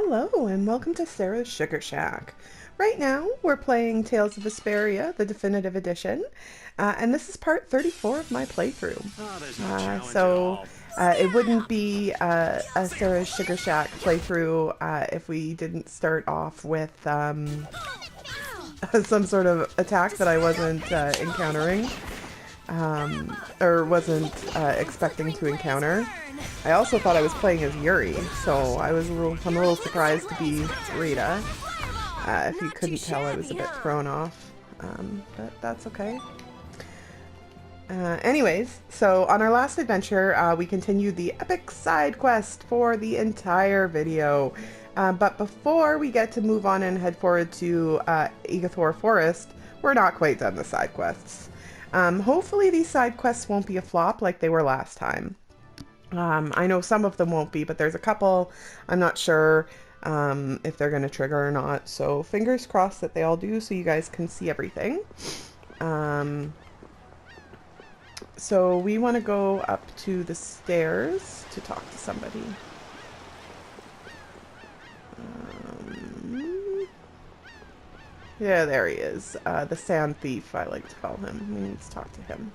Hello and welcome to Sarah's Sugar Shack. Right now we're playing Tales of Vesperia, the definitive edition, and this is part 34 of my playthrough. Oh, there's no challenge at So all. it wouldn't be a Sarah's Sugar Shack playthrough if we didn't start off with some sort of attack that I wasn't encountering. Or wasn't expecting to encounter. I also thought I was playing as Yuri, so I'm a little surprised to be Rita. If you couldn't tell, I was a bit thrown off, but that's okay. Anyways, so on our last adventure, we continued the epic side quest for the entire video. But before we get to move on and head forward to Igathor Forest, we're not quite done the side quests. Hopefully these side quests won't be a flop like they were last time. I know some of them won't be, but there's a couple I'm not sure if they're going to trigger or not. So fingers crossed that they all do so you guys can see everything. So we want to go up to the stairs to talk to somebody. Yeah, there he is. The sand thief, I like to call him. We need to talk to him.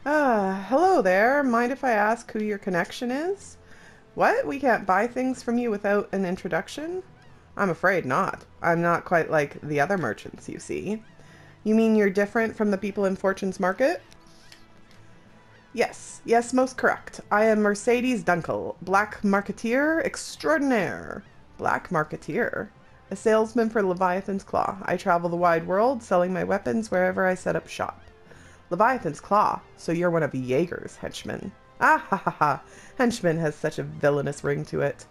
Hello there. Mind if I ask who your connection is? What? We can't buy things from you without an introduction? I'm afraid not. I'm not quite like the other merchants, you see. You mean you're different from the people in Fortune's Market? Yes, most correct. I am Mercedes Dunkel, Black Marketeer Extraordinaire. Black Marketeer? A salesman for Leviathan's Claw. I travel the wide world, selling my weapons wherever I set up shop. Leviathan's Claw? So you're one of Jaeger's henchmen. Ah ha ha ha. Henchman has such a villainous ring to it.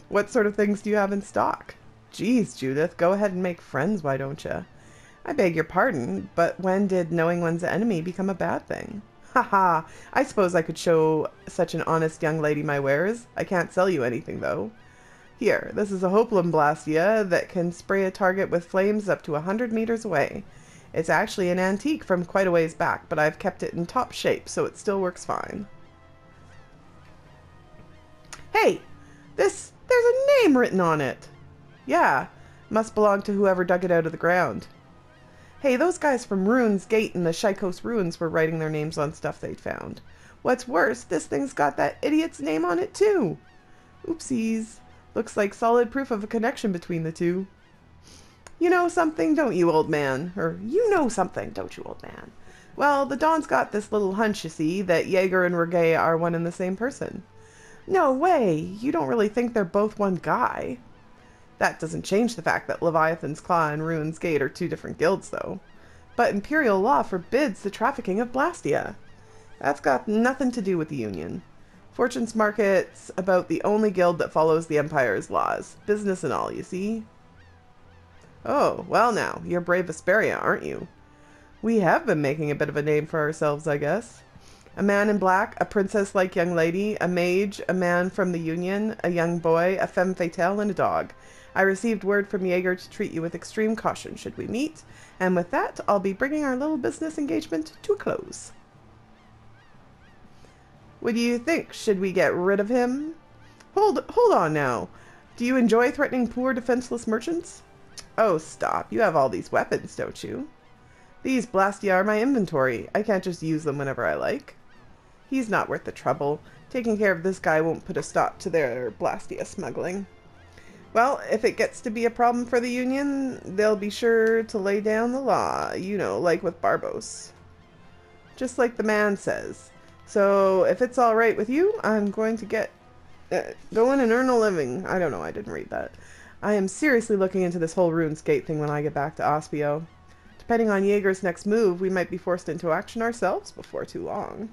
What sort of things do you have in stock? Geez, Judith, go ahead and make friends, why don't you? I beg your pardon, but when did knowing one's enemy become a bad thing? Ha ha, I suppose I could show such an honest young lady my wares. I can't sell you anything, though. Here, this is a Hoplum Blastia that can spray a target with flames up to 100 meters away. It's actually an antique from quite a ways back, but I've kept it in top shape, so it still works fine. Hey, there's a name written on it. Yeah, must belong to whoever dug it out of the ground. Hey, those guys from Ruins Gate and the Shikos Ruins were writing their names on stuff they'd found. What's worse, this thing's got that idiot's name on it too. Oopsies. Looks like solid proof of a connection between the two. You know something, don't you, old man? Or, you know something, don't you, old man? Well, the Don's got this little hunch, you see, that Jaeger and Reggae are one and the same person. No way! You don't really think they're both one guy. That doesn't change the fact that Leviathan's Claw and Ruins Gate are two different guilds, though. But imperial law forbids the trafficking of Blastia. That's got nothing to do with the Union. Fortune's Market's about the only guild that follows the Empire's laws. Business and all, you see. Oh, well now, you're brave Vesperia, aren't you? We have been making a bit of a name for ourselves, I guess. A man in black, a princess-like young lady, a mage, a man from the Union, a young boy, a femme fatale, and a dog. I received word from Jaeger to treat you with extreme caution should we meet, and with that, I'll be bringing our little business engagement to a close. What do you think? Should we get rid of him? Hold on now. Do you enjoy threatening poor defenseless merchants? Oh, stop. You have all these weapons, don't you? These Blastia are my inventory. I can't just use them whenever I like. He's not worth the trouble. Taking care of this guy won't put a stop to their Blastia smuggling. Well, if it gets to be a problem for the Union, they'll be sure to lay down the law, you know, like with Barbos. Just like the man says. So, if it's all right with you, I'm going to get going and earn a living. I don't know, I didn't read that. I am seriously looking into this whole Ruins Gate thing when I get back to Ospio. Depending on Jaeger's next move, we might be forced into action ourselves before too long.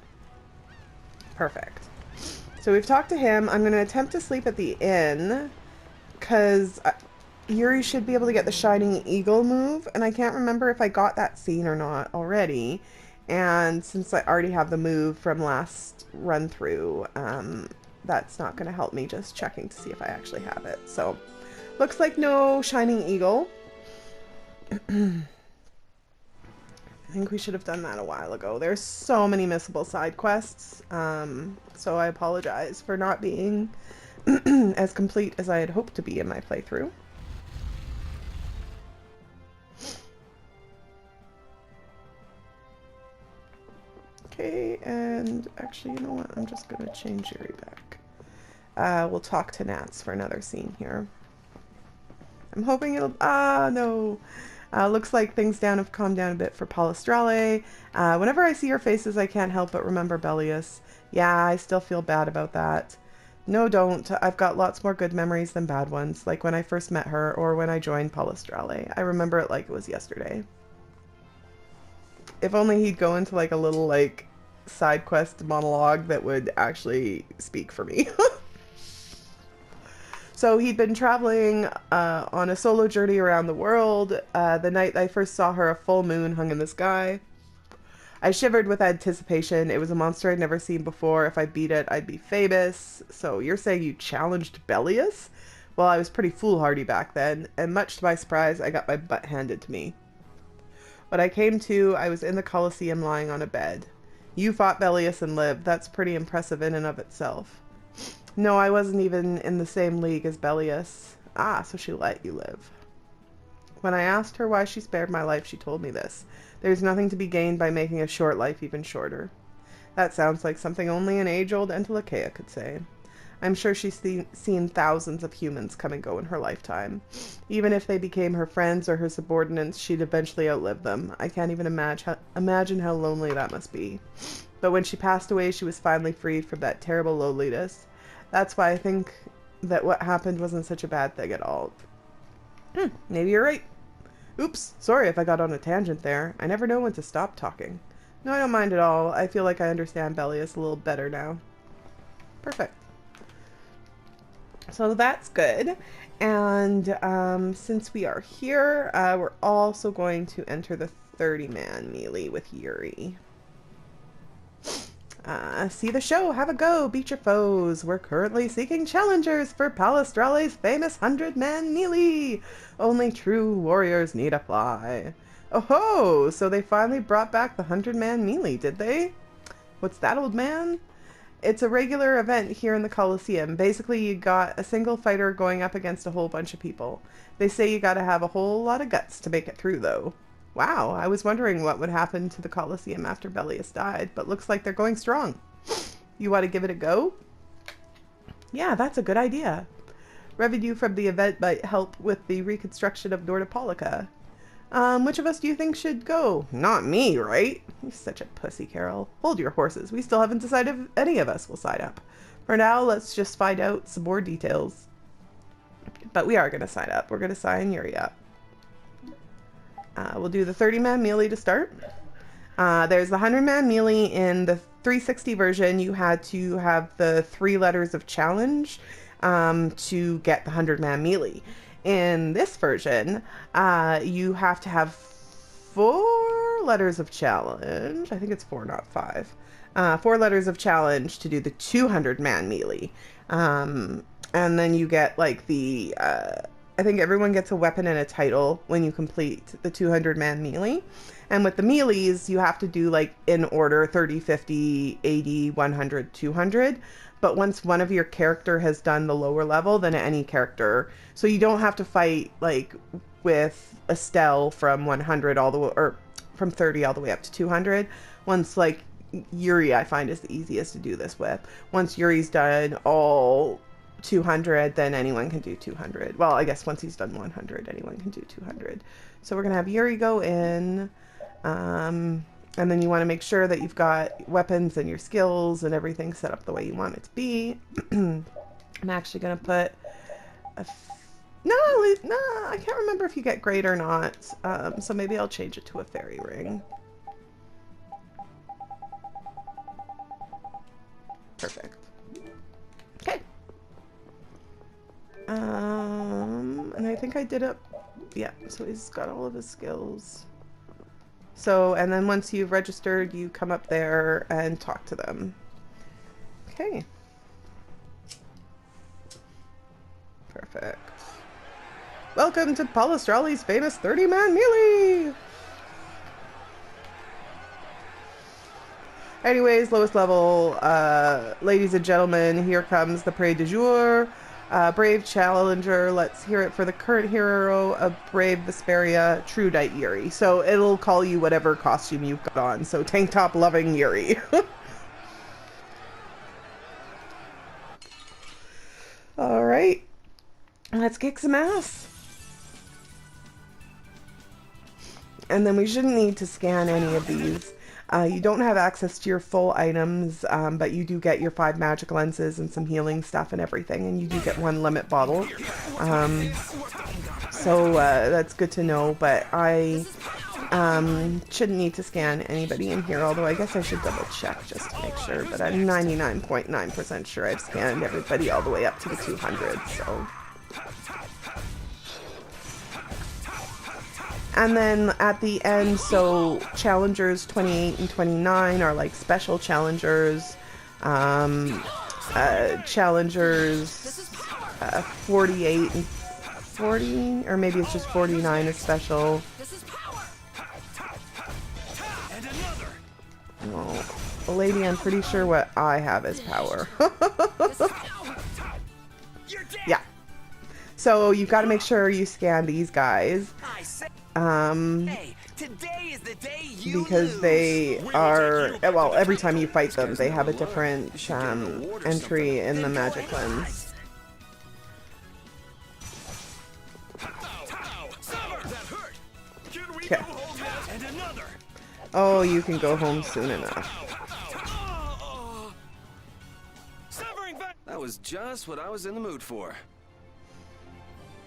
Perfect. So we've talked to him. I'm going to attempt to sleep at the inn, because Yuri should be able to get the Shining Eagle move, and I can't remember if I got that scene or not already. And since I already have the move from last run through, that's not going to help me just checking to see if I actually have it. So, looks like no Shining Eagle. think we should have done that a while ago. There's so many missable side quests, so I apologize for not being as complete as I had hoped to be in my playthrough. Okay, and actually, you know what? I'm just going to change Yuri back. We'll talk to Nats for another scene here. I'm hoping it'll... Ah, no! Looks like things have calmed down a bit for Palestrale. Whenever I see your faces, I can't help but remember Bellius. Yeah, I still feel bad about that. No, don't. I've got lots more good memories than bad ones, like when I first met her or when I joined Palestrale. I remember it like it was yesterday. If only he'd go into like a little like side quest monologue that would actually speak for me. So he'd been traveling on a solo journey around the world. The night I first saw her, a full moon hung in the sky. I shivered with anticipation. It was a monster I'd never seen before. If I beat it, I'd be famous. So you're saying you challenged Bellius? Well, I was pretty foolhardy back then, and much to my surprise, I got my butt handed to me. When I came to, I was in the Colosseum lying on a bed. You fought Bellius and lived. That's pretty impressive in and of itself. No, I wasn't even in the same league as Bellius. Ah, so she let you live. When I asked her why she spared my life, she told me this. There's nothing to be gained by making a short life even shorter. That sounds like something only an age-old Entelechea could say. I'm sure she's seen thousands of humans come and go in her lifetime. Even if they became her friends or her subordinates, she'd eventually outlive them. I can't even imagine how lonely that must be. But when she passed away, she was finally freed from that terrible loneliness. That's why I think that what happened wasn't such a bad thing at all. Maybe you're right. Oops, sorry if I got on a tangent there. I never know when to stop talking. No, I don't mind at all. I feel like I understand Bellius a little better now. Perfect. So that's good. And since we are here, we're also going to enter the 30-man melee with Yuri. See the show, have a go, beat your foes. We're currently seeking challengers for Palestrale's famous 100-man melee. Only true warriors need apply. Oh ho, so they finally brought back the 100-man melee, did they? What's that, old man? It's a regular event here in the Colosseum. Basically, you got a single fighter going up against a whole bunch of people. They say you gotta have a whole lot of guts to make it through, though. Wow, I was wondering what would happen to the Colosseum after Bellius died, but looks like they're going strong. You want to give it a go? Yeah, that's a good idea. Revenue from the event might help with the reconstruction of Nordopolica. Which of us do you think should go? Not me, right? You're such a pussy, Carol. Hold your horses. We still haven't decided if any of us will sign up. For now, let's just find out some more details. But we are going to sign up. We're going to sign Yuri up. We'll do the 30-man melee to start. There's the 100-man melee. In the 360 version, you had to have the 3 letters of challenge to get the 100-man melee. In this version, you have to have 4 letters of challenge. I think it's 4, not 5. 4 letters of challenge to do the 200-man melee. And then you get like the... I think everyone gets a weapon and a title when you complete the 200-man melee. And with the melees, you have to do like in order 30, 50, 80, 100, 200. But once one of your character has done the lower level, then any character. So you don't have to fight like with Estelle from 100 all the way, or from 30 all the way up to 200. Once like Yuri, I find is the easiest to do this with. Once Yuri's done all 200, then anyone can do 200. Well, I guess once he's done 100, anyone can do 200. So we're going to have Yuri go in. And then you want to make sure that you've got weapons and your skills and everything set up the way you want it to be. I'm actually going to put no, I can't remember if you get great or not. So maybe I'll change it to a fairy ring. Perfect. Okay. And I think I did it. Yeah, so he's got all of his skills. So, and then once you've registered, you come up there and talk to them. Okay. Perfect. Welcome to Palestrale's famous 30-man melee! Anyways, lowest level, ladies and gentlemen, here comes the prey du jour. Brave Challenger, let's hear it for the current hero of Brave Vesperia, True Knight Yuri. So it'll call you whatever costume you've got on. So tank top loving Yuri. Alright, let's kick some ass. And then we shouldn't need to scan any of these. You don't have access to your full items, but you do get your 5 magic lenses and some healing stuff and everything, and you do get 1 limit bottle. So that's good to know, but I shouldn't need to scan anybody in here, although I guess I should double check just to make sure, but I'm 99.9% sure I've scanned everybody all the way up to the 200, so... And then at the end, so challengers 28 and 29 are like special challengers. Challengers 48 and 40, or maybe it's just 49 is special. Oh, well, lady, I'm pretty sure what I have is power. Yeah. So you've got to make sure you scan these guys. Because they are, well, every time you fight them, they have a different entry in the magic lens. Okay. Oh, you can go home soon enough. That was just what I was in the mood for.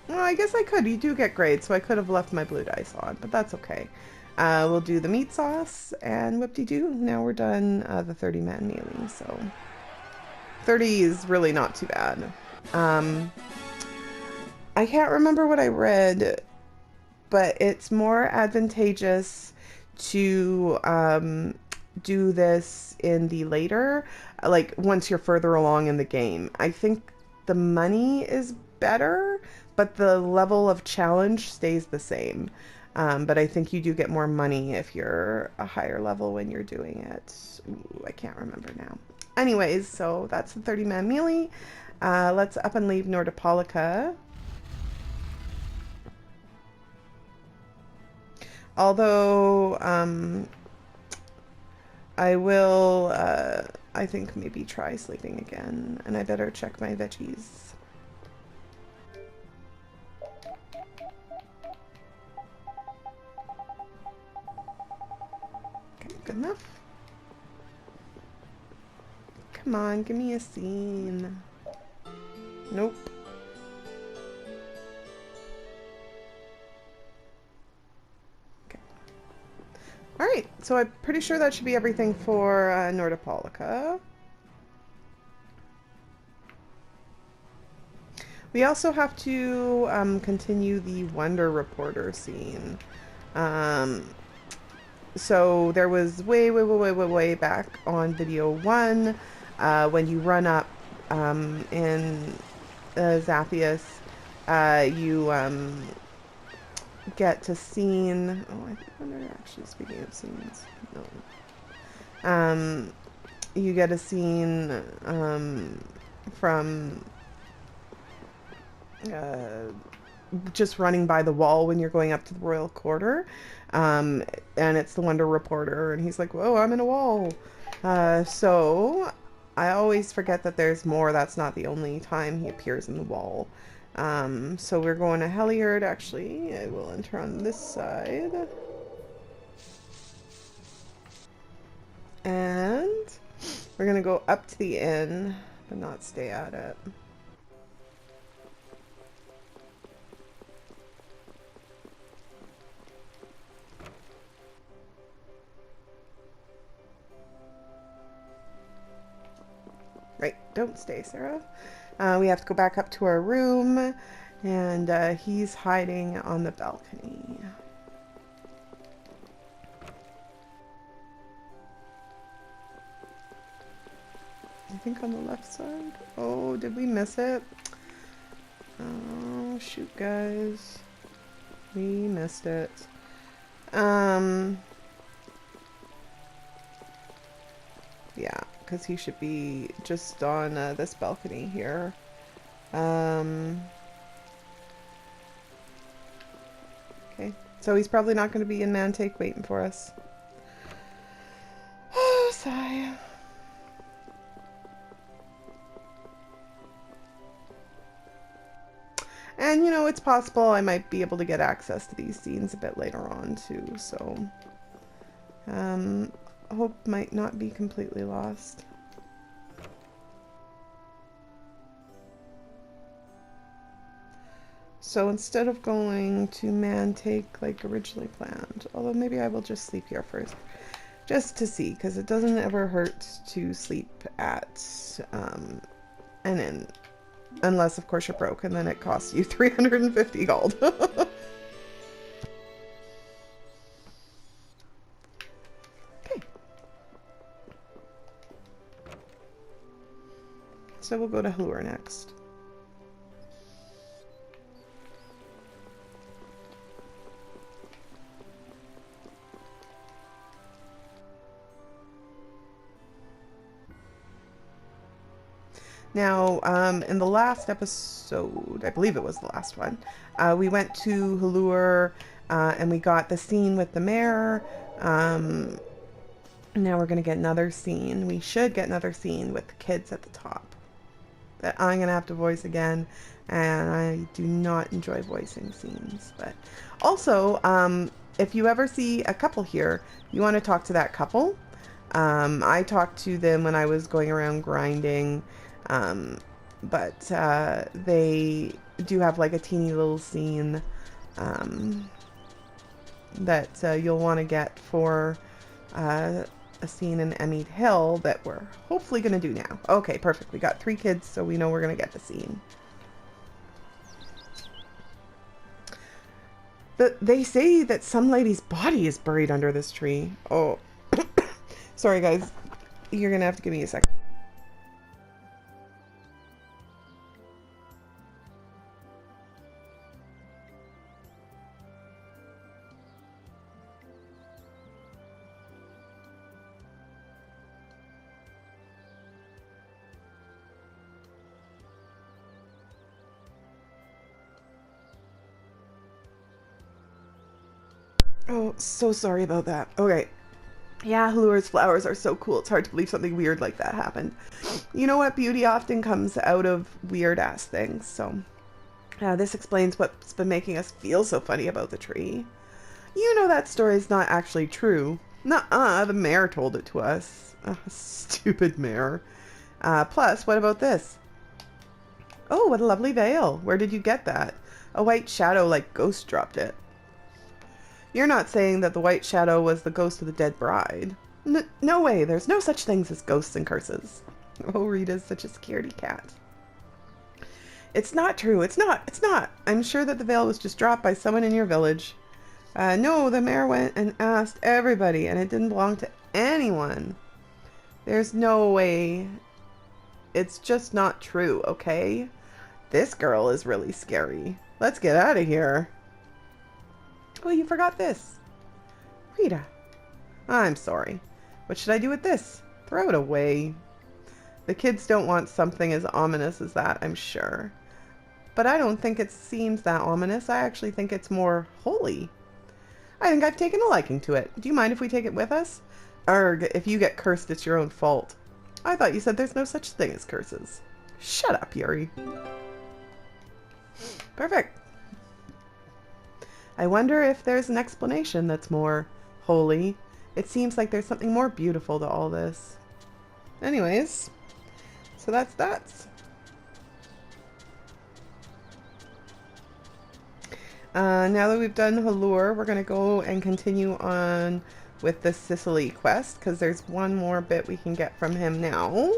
Well, I guess I could. You do get grades, so I could have left my blue dice on, but that's okay. We'll do the meat sauce, and whoop-de-doo. Now we're done the 30-man melee, so... 30 is really not too bad. I can't remember what I read, but it's more advantageous to do this in the later, like once you're further along in the game. I think the money is better, but the level of challenge stays the same. But I think you do get more money if you're a higher level when you're doing it. Ooh, I can't remember now. Anyways, so that's the 30-man melee. Let's up and leave Nordopolica. Although, I will, I think maybe try sleeping again. And I better check my veggies. Good enough. Come on, give me a scene. Nope. Okay. Alright, so I'm pretty sure that should be everything for Nordopolica. We also have to continue the Wonder Reporter scene. So there was way back on video 1, when you run up in Zaphius, you get to scene. Oh, I wonder, actually, speaking of scenes, no. You get a scene from just running by the wall when you're going up to the royal quarter, and it's the Wonder Reporter, and he's like, whoa, I'm in a wall. So I always forget that there's more. That's not the only time he appears in the wall. So we're going to Heliard. Actually, I will enter on this side, and we're gonna go up to the inn but not stay at it. Right, don't stay, Sarah. We have to go back up to our room, and he's hiding on the balcony. I think on the left side. Oh, did we miss it? Oh, shoot, guys. We missed it. Yeah, because he should be just on this balcony here. Okay, so he's probably not going to be in Mantake waiting for us. Oh, sigh. And, you know, it's possible I might be able to get access to these scenes a bit later on, too, so... hope might not be completely lost. So instead of going to Mantake like originally planned, although maybe I will just sleep here first, just to see, because it doesn't ever hurt to sleep at an inn. Unless, of course, you're broke, and then it costs you 350 gold. Okay. So we'll go to Halure next. Now, in the last episode, I believe it was the last one, we went to Halure and we got the scene with the mayor. Now we're going to get another scene. We should get another scene with the kids at the top that I'm going to have to voice again, and I do not enjoy voicing scenes. But also, if you ever see a couple here, you want to talk to that couple. I talked to them when I was going around grinding. But they do have like a teeny little scene that you'll want to get for a scene in Emmett Hill that we're hopefully going to do now. Okay, perfect. We got 3 kids, so we know we're going to get the scene. But they say that some lady's body is buried under this tree. Oh, sorry guys. You're going to have to give me a second. Oh, so sorry about that. Okay. Yeah, Halure's flowers are so cool. It's hard to believe something weird like that happened. You know what? Beauty often comes out of weird-ass things, so... this explains what's been making us feel so funny about the tree. You know that story's not actually true. Nuh-uh, the mayor told it to us. Stupid mayor. Plus, what about this? Oh, what a lovely veil. Where did you get that? A white shadow like Ghost dropped it. You're not saying that the white shadow was the ghost of the dead bride. No way, there's no such things as ghosts and curses. Oh, Rita's such a scaredy cat. It's not true, it's not. I'm sure that the veil was just dropped by someone in your village. No, the mayor went and asked everybody, and it didn't belong to anyone. There's no way. It's just not true, okay? This girl is really scary. Let's get out of here. Oh, you forgot this. Rita. I'm sorry. What should I do with this? Throw it away. The kids don't want something as ominous as that, I'm sure. But I don't think it seems that ominous. I actually think it's more holy. I think I've taken a liking to it. Do you mind if we take it with us? Arg, if you get cursed, it's your own fault. I thought you said there's no such thing as curses. Shut up, Yuri. Perfect. I wonder if there's an explanation that's more holy. It seems like there's something more beautiful to all this. Anyways, so that's that. Now that we've done Halure, we're going to go and continue on with the Sicily quest, because there's one more bit we can get from him now.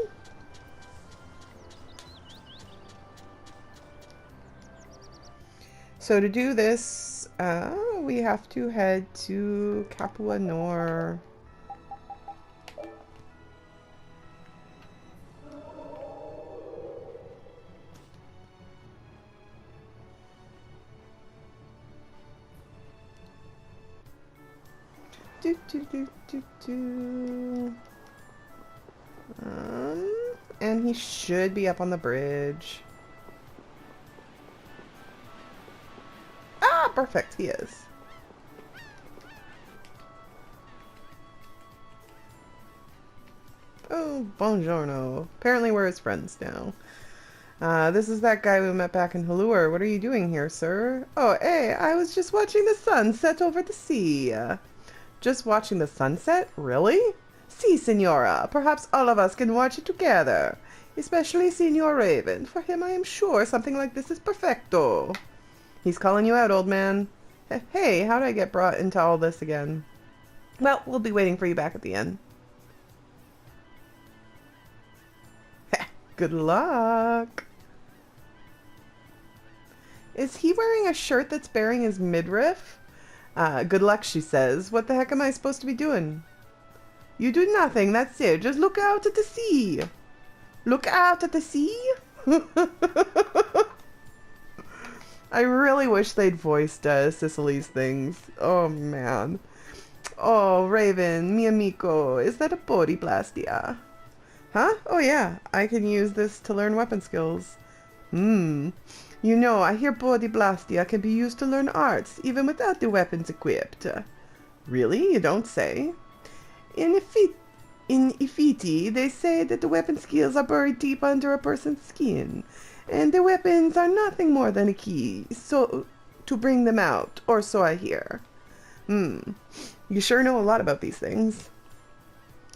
So to do this, we have to head to Capua Nor. Do, do, do, do, do. And he should be up on the bridge. Ah, perfect, he is. Oh, buongiorno. Apparently we're his friends now. This is that guy we met back in Halure. What are you doing here, sir? Oh, hey, I was just watching the sun set over the sea. Just watching the sunset? Really? Si, Signora. Perhaps all of us can watch it together. Especially Signor Raven. For him, I am sure something like this is perfecto. He's calling you out, old man. Hey, how did I get brought into all this again? Well, we'll be waiting for you back at the end. Good luck. Is he wearing a shirt that's bearing his midriff? Good luck, she says. What the heck am I supposed to be doing? You do nothing, that's it. Just look out at the sea. Look out at the sea? I really wish they'd voiced Sicily's things. Oh, man. Oh, Raven, mi amico, is that a body blastia? Huh? Oh, yeah. I can use this to learn weapon skills. You know, I hear body blastia can be used to learn arts, even without the weapons equipped. Really? You don't say? In Ifiti, they say that the weapon skills are buried deep under a person's skin, and the weapons are nothing more than a key, so to bring them out, or so I hear. You sure know a lot about these things.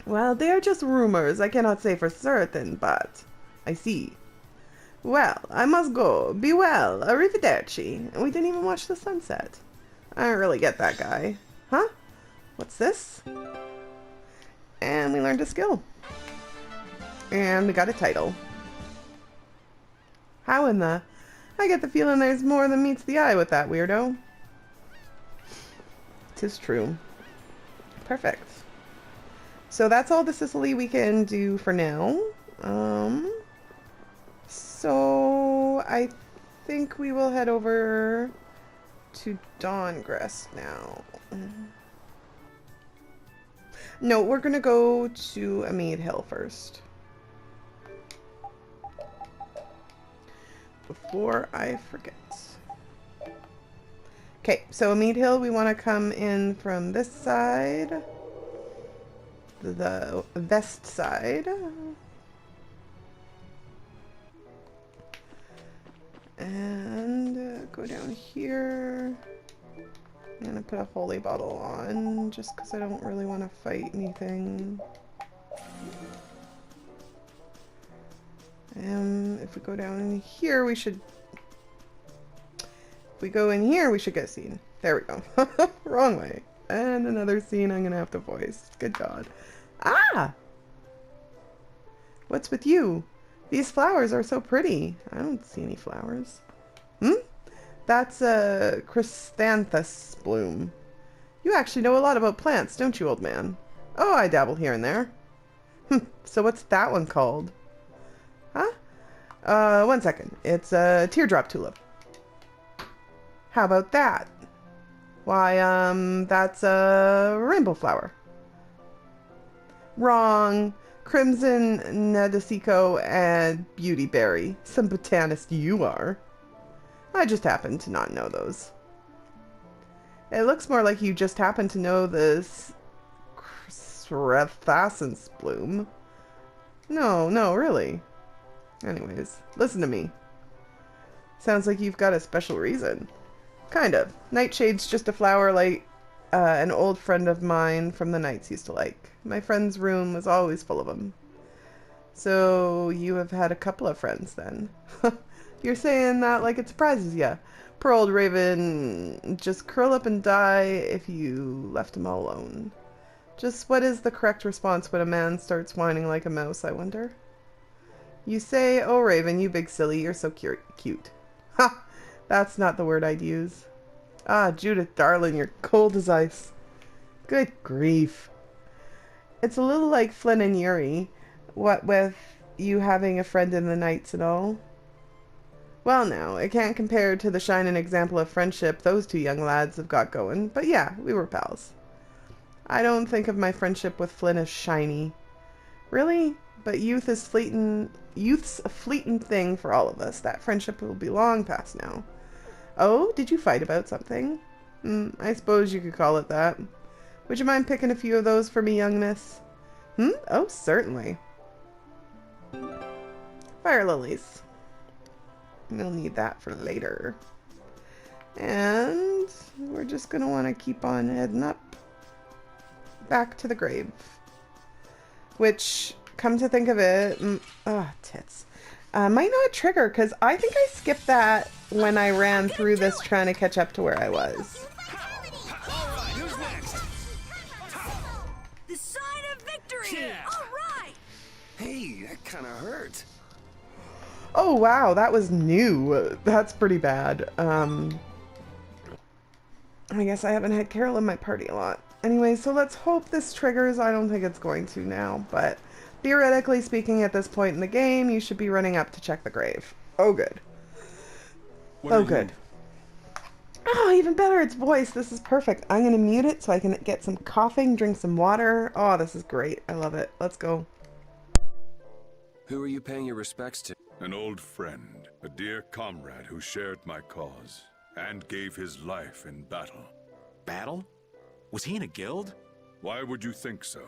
Well, they are just rumors. I cannot say for certain, but I see. Well, I must go. Be well. Arrivederci. We didn't even watch the sunset. I don't really get that guy. Huh? What's this? And we learned a skill. And we got a title. How in the... I get the feeling there's more than meets the eye with that weirdo. 'Tis true. Perfect. So that's all the Sicily we can do for now. So I think we will head over to Dawngrest now. No, we're gonna go to Amid Hill first. Before I forget. Okay, so Amid Hill, we want to come in from this side. The west side. And go down here. I'm gonna put a holy bottle on just because I don't really want to fight anything. If we go down in here, we should... If we go in here, we should get a scene. There we go. Wrong way. And another scene I'm gonna have to voice. Good God. Ah! What's with you? These flowers are so pretty. I don't see any flowers. That's a chrysanthus bloom. You actually know a lot about plants, don't you, old man? Oh, I dabble here and there. So what's that one called? Huh? 1 second. It's a teardrop tulip. How about that? Why, that's a rainbow flower. Wrong. Crimson Nadesico and Beautyberry. Some botanist you are. I just happen to not know those. It looks more like you just happen to know this Chrysanthus bloom. No, really. Anyways, listen to me. Sounds like you've got a special reason. Kind of. Nightshade's just a flower like an old friend of mine from the nights used to like. My friend's room was always full of them. So you have had a couple of friends then. You're saying that like it surprises ya. Poor old Raven just curl up and die if you left him all alone. Just what is the correct response when a man starts whining like a mouse, I wonder? You say, oh Raven, you big silly, you're so cute. Ha! That's not the word I'd use. Ah, Judith, darling, you're cold as ice. Good grief. It's a little like Flynn and Yuri. What with you having a friend in the nights and all. Well now, it can't compare to the shining example of friendship those two young lads have got going, but yeah, we were pals. I don't think of my friendship with Flynn as shiny. Really? But youth's a fleeting thing for all of us. That friendship will be long past now. Oh, did you fight about something? I suppose you could call it that. Would you mind picking a few of those for me, young miss? Oh, certainly. Fire lilies. We'll need that for later. And we're just going to want to keep on heading up back to the grave. Which, come to think of it, tits. Might not trigger, because I think I skipped that when I ran through this trying to catch up to where I was. Alright, who's next? The sign of victory! Yeah. Alright! Hey, that kinda hurt. Oh wow, that was new. That's pretty bad. I guess I haven't had Carol in my party a lot. Anyway, so let's hope this triggers. I don't think it's going to now, but theoretically speaking, at this point in the game, you should be running up to check the grave. Oh, good. Oh, good. Oh, even better, it's voice. This is perfect. I'm going to mute it so I can get some coughing, drink some water. Oh, this is great. I love it. Let's go. Who are you paying your respects to? An old friend, a dear comrade who shared my cause and gave his life in battle. Battle? Was he in a guild? Why would you think so?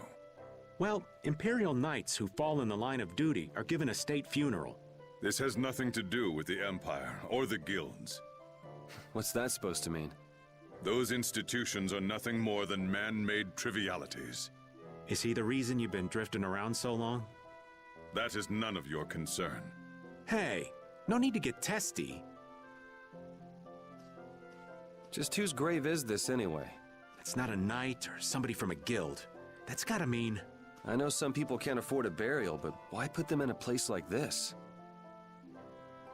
Well, Imperial Knights who fall in the line of duty are given a state funeral. This has nothing to do with the Empire or the guilds. What's that supposed to mean? Those institutions are nothing more than man-made trivialities. Is he the reason you've been drifting around so long? That is none of your concern. Hey, no need to get testy. Just whose grave is this anyway? It's not a knight or somebody from a guild. That's gotta mean... I know some people can't afford a burial, but why put them in a place like this?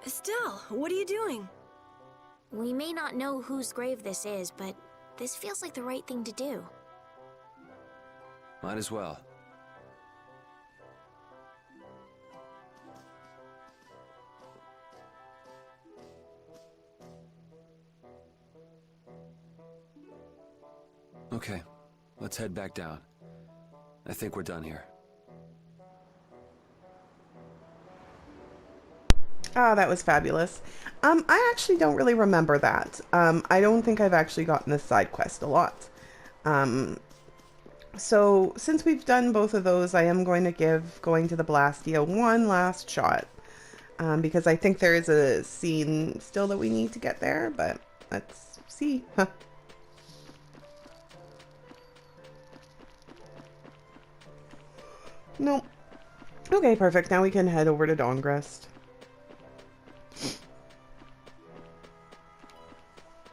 Estelle, what are you doing? We may not know whose grave this is, but this feels like the right thing to do. Might as well. Okay, let's head back down. I think we're done here. Oh, that was fabulous. I actually don't really remember that. I don't think I've actually gotten this side quest a lot. So since we've done both of those, I am going to give going to the Blastia one last shot. Because I think there is a scene still that we need to get there, but let's see. Huh. Nope. Okay, perfect. Now we can head over to Dawngrest.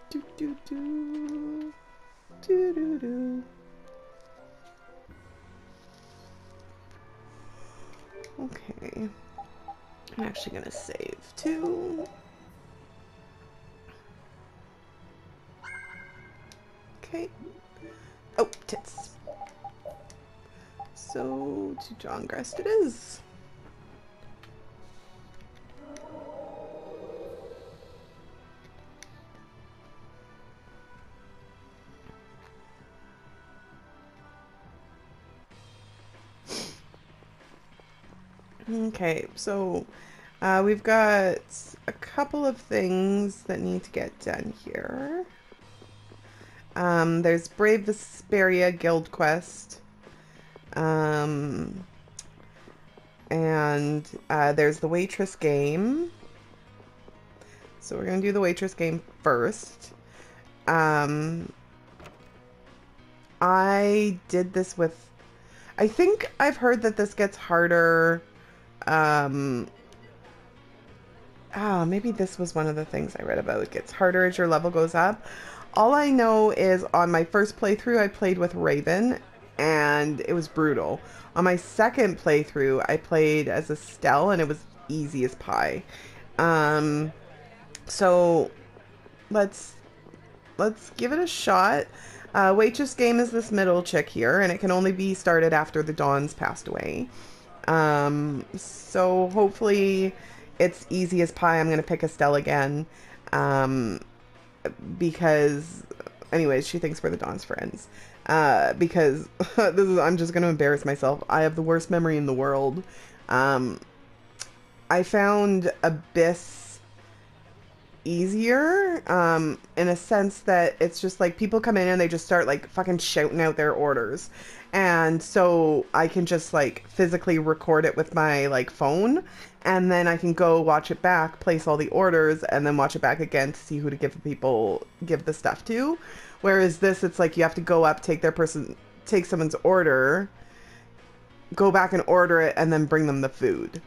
Do do do. Do do do. Okay. I'm actually gonna save too. Okay. Oh, tits. So, to Dawngrest it is. Okay, so we've got a couple of things that need to get done here. There's Brave Vesperia Guild Quest. And there's the waitress game. So we're gonna do the waitress game first. I did this with... I think I've heard that this gets harder. Maybe this was one of the things I read about. It gets harder as your level goes up. All I know is on my first playthrough, I played with Raven, and it was brutal. On my second playthrough, I played as Estelle, and it was easy as pie. So let's give it a shot. Waitress game is this middle chick here, and it can only be started after the Dawn's passed away. So hopefully it's easy as pie. I'm gonna pick Estelle again, because anyways, she thinks we're the Dawn's friends. because I'm just going to embarrass myself. I have the worst memory in the world. I found Abyss easier, in a sense that it's just like people come in and they just start like fucking shouting out their orders. And so I can just like physically record it with my like phone, and then I can go watch it back, place all the orders, and then watch it back again to see who to give the stuff to. Whereas this, it's like you have to go up, take someone's order, go back and order it, and then bring them the food.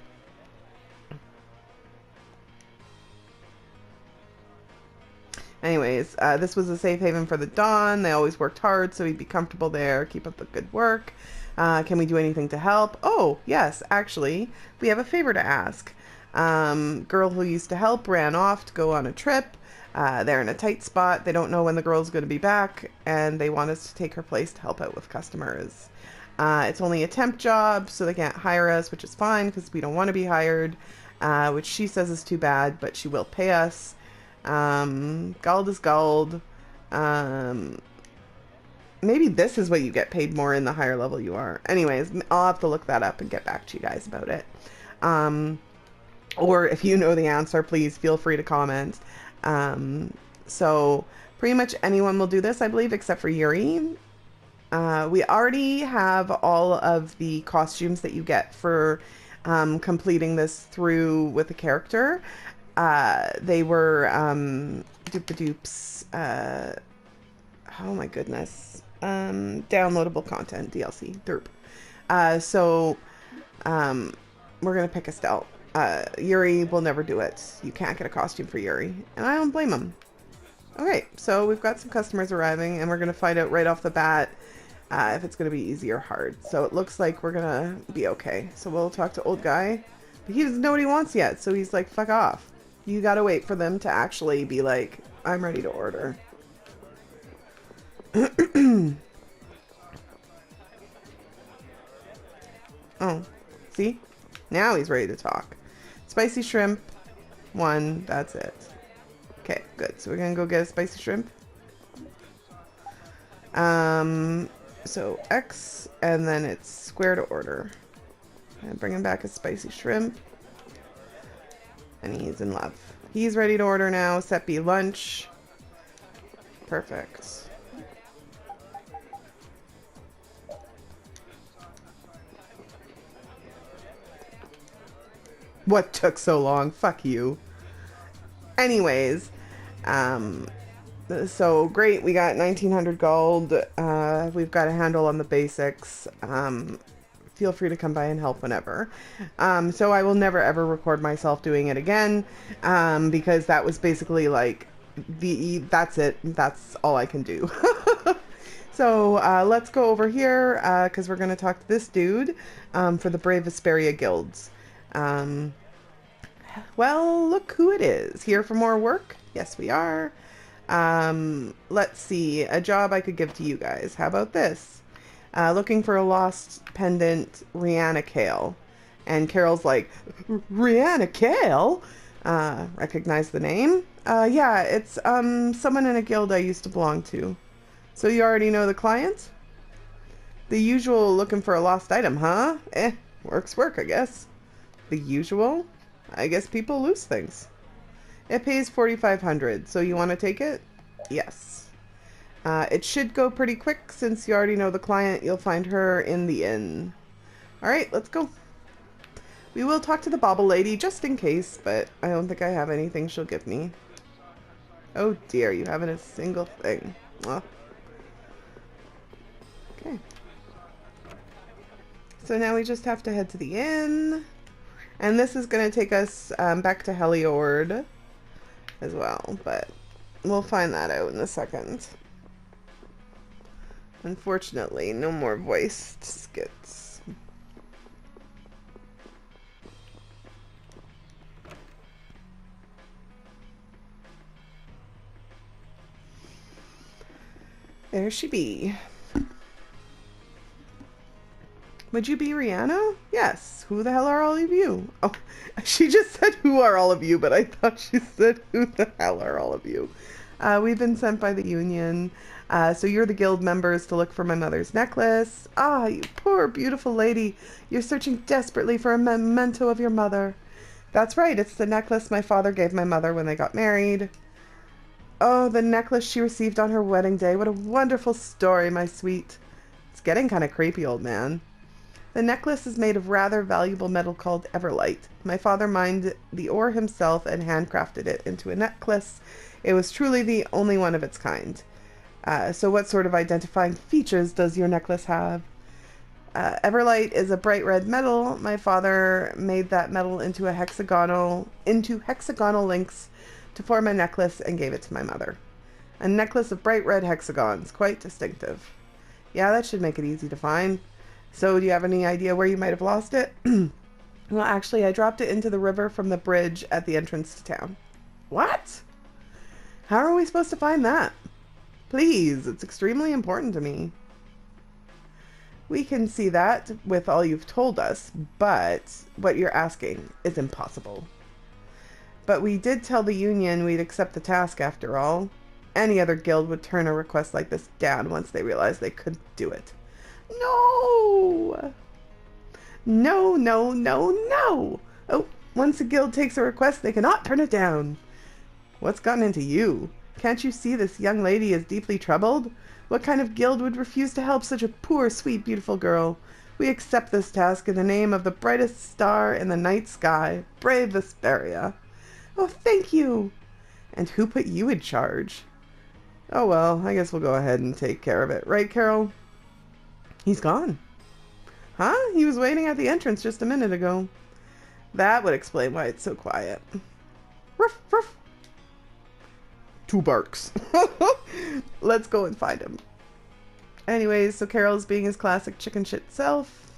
Anyways, this was a safe haven for the Don. They always worked hard, so he'd be comfortable there. Keep up the good work. Can we do anything to help? Oh, yes, actually, we have a favor to ask. Girl who used to help ran off to go on a trip. They're in a tight spot. They don't know when the girl's going to be back, and they want us to take her place to help out with customers. It's only a temp job, so they can't hire us, which is fine because we don't want to be hired, which she says is too bad, but she will pay us. Gald is gald. Maybe this is what you get paid more in the higher level you are. Anyways, I'll have to look that up and get back to you guys about it. Or if you know the answer, please feel free to comment. So pretty much anyone will do this, I believe, except for Yuri. We already have all of the costumes that you get for completing this through with a character. They were dupe-a-dupes. Oh my goodness. Downloadable content, DLC. Derp. So we're going to pick Estelle. Yuri will never do it. You can't get a costume for Yuri. And I don't blame him. Okay, so we've got some customers arriving, and we're going to find out right off the bat if it's going to be easy or hard. So it looks like we're going to be okay. So we'll talk to old guy. But he doesn't know what he wants yet, so he's like, fuck off. You got to wait for them to actually be like, I'm ready to order. Oh, see? Now he's ready to talk. Spicy shrimp, 1, that's it. Okay, good. So we're gonna go get a spicy shrimp. So X, and then it's square to order. And bring him back a spicy shrimp. And he's in love. He's ready to order now. Set B lunch. Perfect. What took so long? Fuck you. Anyways, so great. We got 1900 gold. We've got a handle on the basics. Feel free to come by and help whenever. So I will never ever record myself doing it again, because that was basically like that's it. That's all I can do. So let's go over here because we're going to talk to this dude for the Brave Vesperia guilds. Well, look who it is. Here for more work? Yes, we are. Let's see. A job I could give to you guys. How about this? Looking for a lost pendant, Rihanna Kale. And Carol's like, Rihanna Kale? Recognize the name? Yeah, it's someone in a guild I used to belong to. So you already know the client? The usual looking for a lost item, huh? Work's work, I guess. The usual? I guess people lose things. It pays 4,500, so you want to take it? Yes. It should go pretty quick since you already know the client. You'll find her in the inn. Alright, let's go. We will talk to the bauble lady just in case, but I don't think I have anything she'll give me. Oh dear, you haven't a single thing. Well. Okay. So now we just have to head to the inn. And this is going to take us back to Heliord as well, but we'll find that out in a second. Unfortunately, no more voiced skits. There she be. Would you be Rihanna? Yes. Who the hell are all of you? Oh, she just said, who are all of you? But I thought she said, who the hell are all of you? We've been sent by the Union. So you're the guild members to look for my mother's necklace. Ah, you poor beautiful lady. You're searching desperately for a memento of your mother. That's right, it's the necklace my father gave my mother when they got married. Oh, the necklace she received on her wedding day. What a wonderful story, my sweet. It's getting kind of creepy, old man. The necklace is made of rather valuable metal called everlight. My father mined the ore himself and handcrafted it into a necklace. It was truly the only one of its kind. So what sort of identifying features does your necklace have? Everlight is a bright red metal. My father made that metal into hexagonal links to form a necklace and gave it to my mother. A necklace of bright red hexagons, quite distinctive. Yeah, that should make it easy to find. So do you have any idea where you might have lost it? Well, actually, I dropped it into the river from the bridge at the entrance to town. What? How are we supposed to find that? Please, it's extremely important to me. We can see that with all you've told us, but what you're asking is impossible. But we did tell the Union we'd accept the task after all. Any other guild would turn a request like this down once they realized they couldn't do it. No! No, no, no, no! Oh, once a guild takes a request, they cannot turn it down. What's gotten into you? Can't you see this young lady is deeply troubled? What kind of guild would refuse to help such a poor, sweet, beautiful girl? We accept this task in the name of the brightest star in the night sky, brave Vesperia. Oh, thank you! And who put you in charge? Oh well, I guess we'll go ahead and take care of it. Right, Carol? He's gone. Huh? He was waiting at the entrance just a minute ago. That would explain why it's so quiet. Ruff, ruff. 2 barks. Let's go and find him. Anyways, so Carol's being his classic chicken shit self.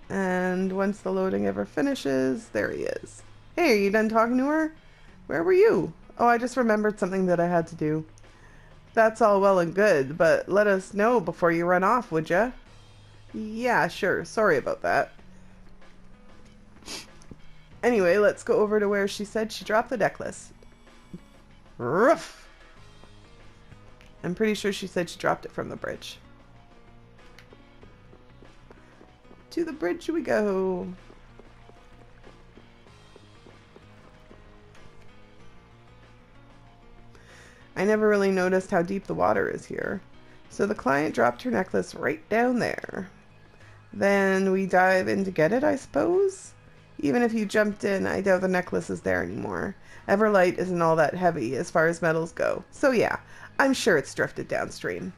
And once the loading ever finishes, there he is. Hey, are you done talking to her? Where were you? Oh, I just remembered something that I had to do. That's all well and good, but let us know before you run off, would ya? Yeah, sure. Sorry about that. Anyway, let's go over to where she said she dropped the necklace. Ruff! I'm pretty sure she said she dropped it from the bridge. To the bridge we go. I never really noticed how deep the water is here. So the client dropped her necklace right down there. Then we dive in to get it, I suppose? Even if you jumped in, I doubt the necklace is there anymore. Everlight isn't all that heavy as far as metals go. So yeah, I'm sure it's drifted downstream.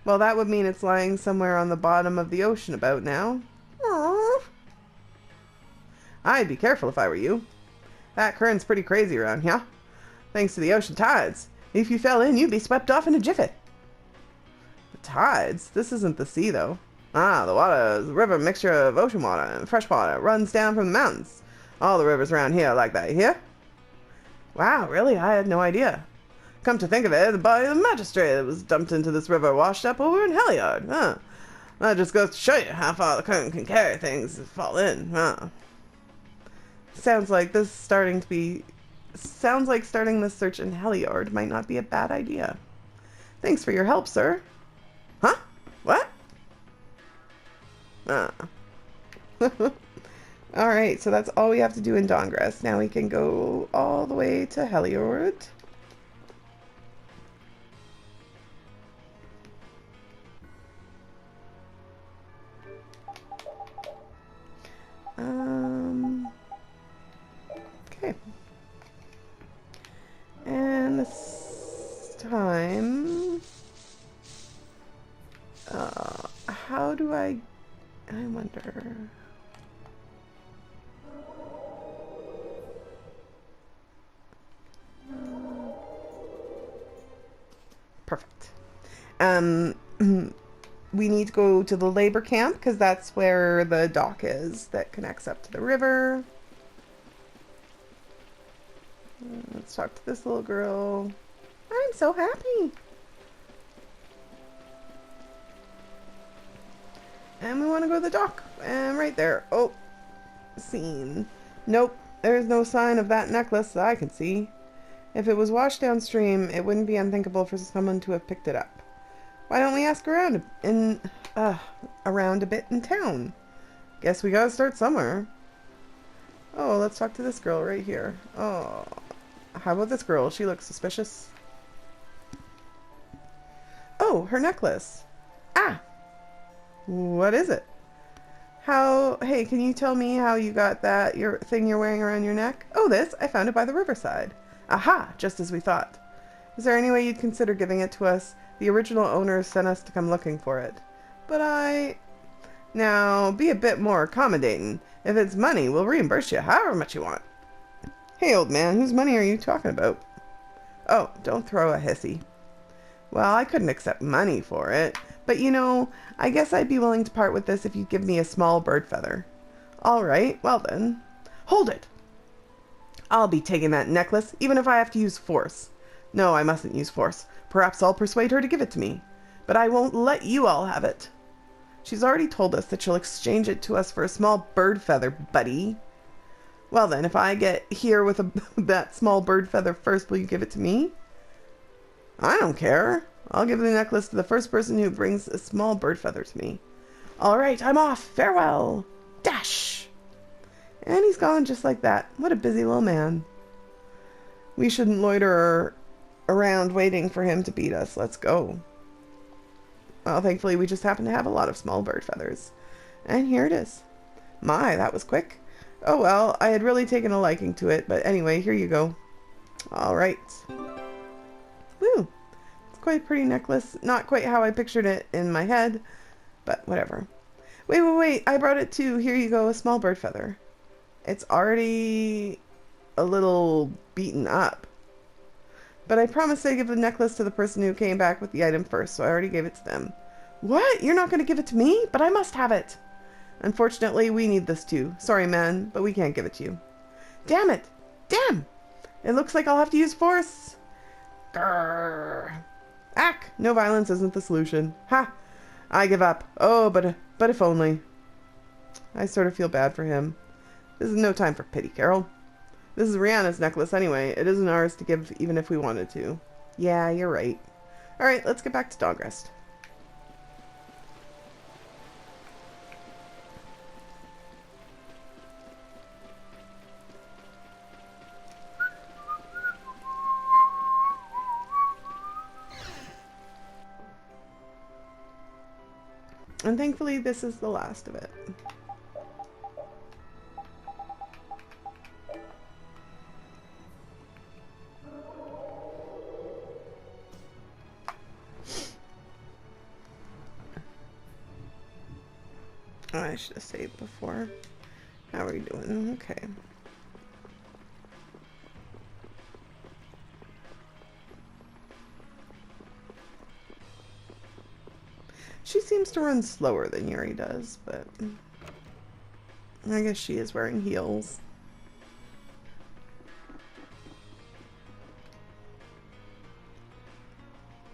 Well, that would mean it's lying somewhere on the bottom of the ocean about now. Aww. I'd be careful if I were you. That current's pretty crazy around here. Thanks to the ocean tides. If you fell in, you'd be swept off in a jiffy. The tides? This isn't the sea, though. Ah, the water is a river mixture of ocean water and fresh water. It runs down from the mountains. All the rivers around here are like that, you hear? Wow, really? I had no idea. Come to think of it, the body of the magistrate that was dumped into this river washed up over in Heliard. Huh. That just goes to show you how far the current can carry things that fall in. Huh. Sounds like starting this search in Heliard might not be a bad idea. Thanks for your help, sir. Huh? What? Ah. Alright, so that's all we have to do in Dawngrest. Now we can go all the way to Heliord. Okay. And this time... how do I wonder... Perfect. We need to go to the labor camp because that's where the dock is that connects up to the river. Let's talk to this little girl. I'm so happy. And we want to go to the dock. And right there. Oh, scene. Nope. There's no sign of that necklace that I can see. If it was washed downstream, it wouldn't be unthinkable for someone to have picked it up. Why don't we ask around around a bit in town? Guess we gotta start somewhere. Oh, let's talk to this girl right here. Oh, how about this girl? She looks suspicious. Oh, her necklace. Ah! What is it? Hey, can you tell me how you got that thing you're wearing around your neck? Oh, this. I found it by the riverside. Aha! Just as we thought. Is there any way you'd consider giving it to us? The original owners sent us to come looking for it. But Now, be a bit more accommodating. If it's money, we'll reimburse you however much you want. Hey, old man, whose money are you talking about? Oh, don't throw a hissy. Well, I couldn't accept money for it. But you know, I guess I'd be willing to part with this if you'd give me a small bird feather. All right, well then. Hold it! I'll be taking that necklace, even if I have to use force. No, I mustn't use force. Perhaps I'll persuade her to give it to me. But I won't let you all have it. She's already told us that she'll exchange it to us for a small bird feather, buddy. Well then, if I get here with that small bird feather first, will you give it to me? I don't care. I'll give the necklace to the first person who brings a small bird feather to me. All right, I'm off. Farewell. Dash! And he's gone just like that. What a busy little man. We shouldn't loiter around waiting for him to beat us. Let's go. Well, thankfully, we just happen to have a lot of small bird feathers. And here it is. My, that was quick. Oh well, I had really taken a liking to it, but anyway, here you go. All right. Woo! It's quite a pretty necklace. Not quite how I pictured it in my head, but whatever. Wait. I brought it too. Here you go, a small bird feather. It's already a little beaten up. But I promised I'd give the necklace to the person who came back with the item first, so I already gave it to them. What? You're not going to give it to me? But I must have it. Unfortunately, we need this too. Sorry, man, but we can't give it to you. Damn it! Damn! It looks like I'll have to use force. Grrr. Ack! No violence isn't the solution. Ha! I give up. Oh, but if only. I sort of feel bad for him. This is no time for pity, Carol. This is Rihanna's necklace anyway. It isn't ours to give even if we wanted to. Yeah, you're right. Alright, let's get back to dog rest. And thankfully, this is the last of it. Oh, I should have saved before. How are you doing? Okay. She seems to run slower than Yuri does, but I guess she is wearing heels.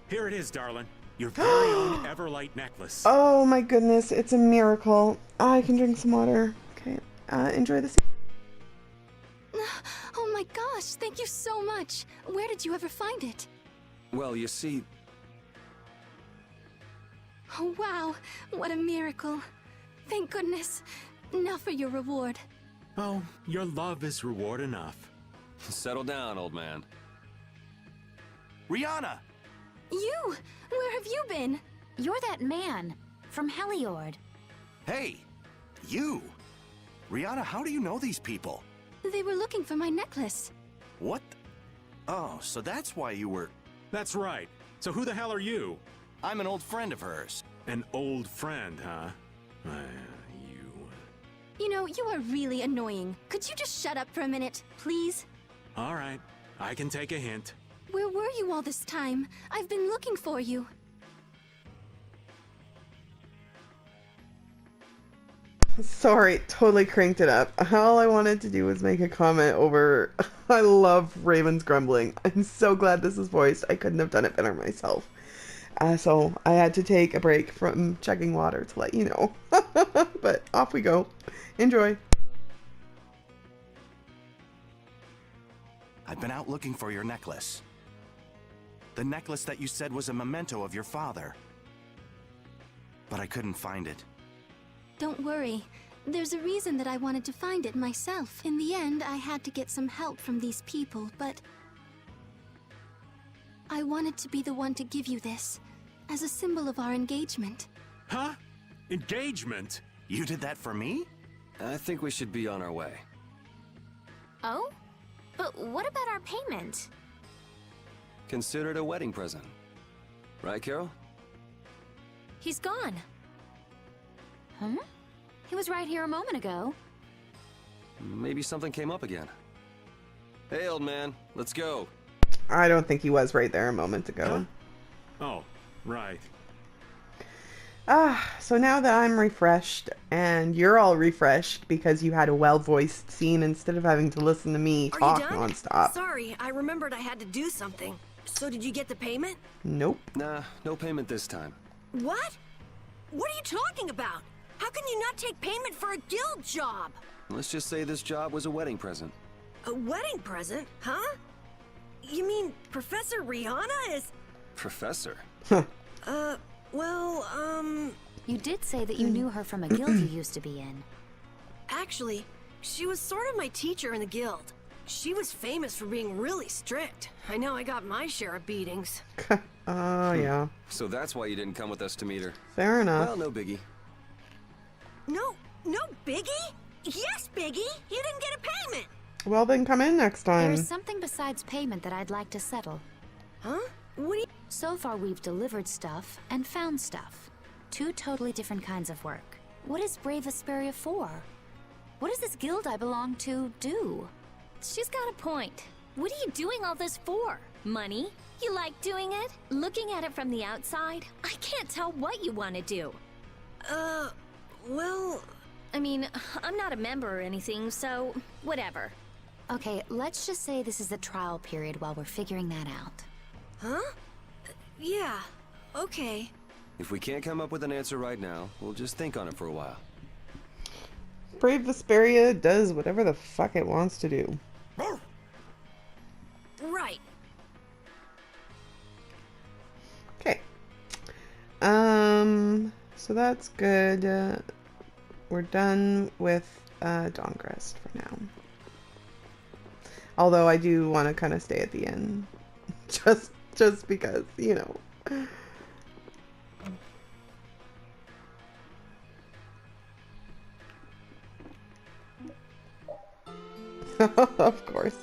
Here it is, darling. Your very own Everlight necklace. Oh my goodness, it's a miracle. I can drink some water. Okay, enjoy the Oh my gosh, thank you so much. Where did you ever find it? Well, you see, Oh wow, what a miracle. Thank goodness. Now for your reward. Oh, your love is reward enough. settle down, old man. Rihanna! You! Where have you been? You're that man from Heliord. Hey! You! Rihanna, how do you know these people? They were looking for my necklace. What? Oh, so that's why you were... That's right. So who the hell are you? I'm an old friend of hers. An old friend, huh? You know, you are really annoying. Could you just shut up for a minute, please? All right. I can take a hint. Where were you all this time? I've been looking for you. Sorry, totally cranked it up. All I wanted to do was make a comment over... I love Raven's grumbling. I'm so glad this is voiced. I couldn't have done it better myself. So I had to take a break from chugging water to let you know. But off we go. Enjoy. I've been out looking for your necklace. The necklace that you said was a memento of your father. But I couldn't find it. Don't worry. There's a reason that I wanted to find it myself. In the end, I had to get some help from these people, but I wanted to be the one to give you this, as a symbol of our engagement. Huh? Engagement? You did that for me? I think we should be on our way. Oh? But what about our payment? Consider it a wedding present. Right, Carol? He's gone. Huh? He was right here a moment ago. Maybe something came up again. Hey, old man, let's go. I don't think he was right there a moment ago. Huh? Oh, right. So now that I'm refreshed and you're all refreshed because you had a well-voiced scene instead of having to listen to me talk nonstop. Sorry, I remembered I had to do something. So did you get the payment? Nope. Nah, no payment this time. What? What are you talking about? How can you not take payment for a guild job? Let's just say this job was a wedding present. A wedding present? Huh? You mean Professor Rihanna is... Professor? You did say that you knew her from a guild you used to be in. Actually, she was sort of my teacher in the guild. She was famous for being really strict. I know I got my share of beatings. Oh, yeah. So that's why you didn't come with us to meet her. Fair enough. Well, no biggie. No biggie? Yes, Biggie! You didn't get a payment! Well, then come in next time. There's something besides payment that I'd like to settle. Huh? What do you... So far, we've delivered stuff and found stuff. Two totally different kinds of work. What is Brave Vesperia for? What does this guild I belong to do? She's got a point. What are you doing all this for? Money? You like doing it? Looking at it from the outside, I can't tell what you want to do. Well... I mean, I'm not a member or anything, so whatever. Okay, let's just say this is the trial period while we're figuring that out. Huh? Yeah, okay. If we can't come up with an answer right now, we'll just think on it for a while. Brave Vesperia does whatever the fuck it wants to do. Right. Okay. So that's good. We're done with Dawngrest for now. Although I do want to kind of stay at the end. Just because, you know. Of course.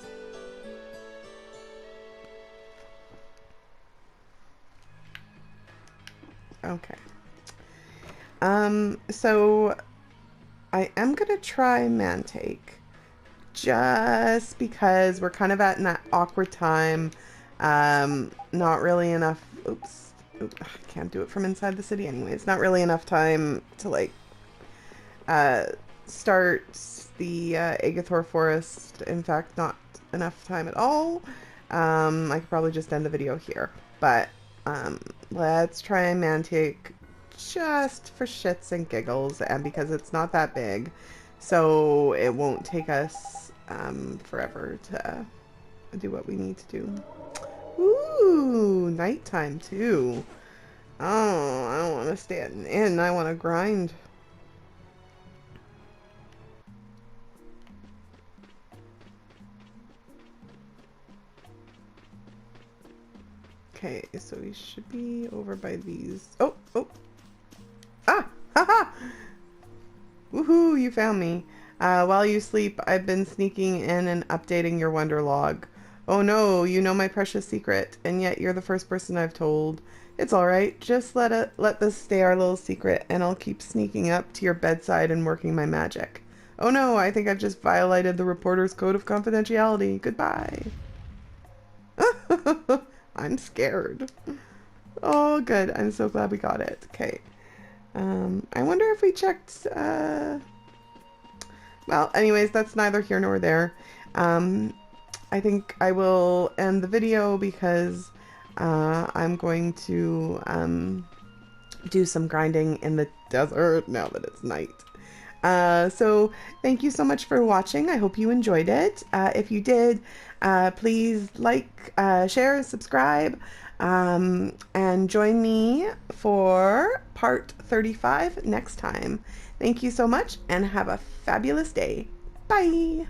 Okay. So I am gonna try Mantake just because we're kind of at an awkward time. Not really enough. Oops, I can't do it from inside the city anyway. It's not really enough time to like start the Agathor Forest. In fact, not enough time at all. I could probably just end the video here, but let's try Mantake just for shits and giggles, and because it's not that big, so it won't take us forever to do what we need to do. Ooh, nighttime too. Oh, I don't want to stay at an inn. I want to grind. Okay, so we should be over by these. Oh. Ah! Haha! Woohoo, you found me. While you sleep, I've been sneaking in and updating your wonder log. Oh no, you know my precious secret, and yet you're the first person I've told. It's alright, just let this stay our little secret, and I'll keep sneaking up to your bedside and working my magic. Oh no, I think I've just violated the reporter's code of confidentiality. Goodbye. I'm scared. Oh, good. I'm so glad we got it. Okay. I wonder if we checked, well, anyways, that's neither here nor there. I think I will end the video because, I'm going to, do some grinding in the desert now that it's night. So thank you so much for watching. I hope you enjoyed it. If you did, please like, share, subscribe, and join me for part 35 next time. Thank you so much and have a fabulous day. Bye.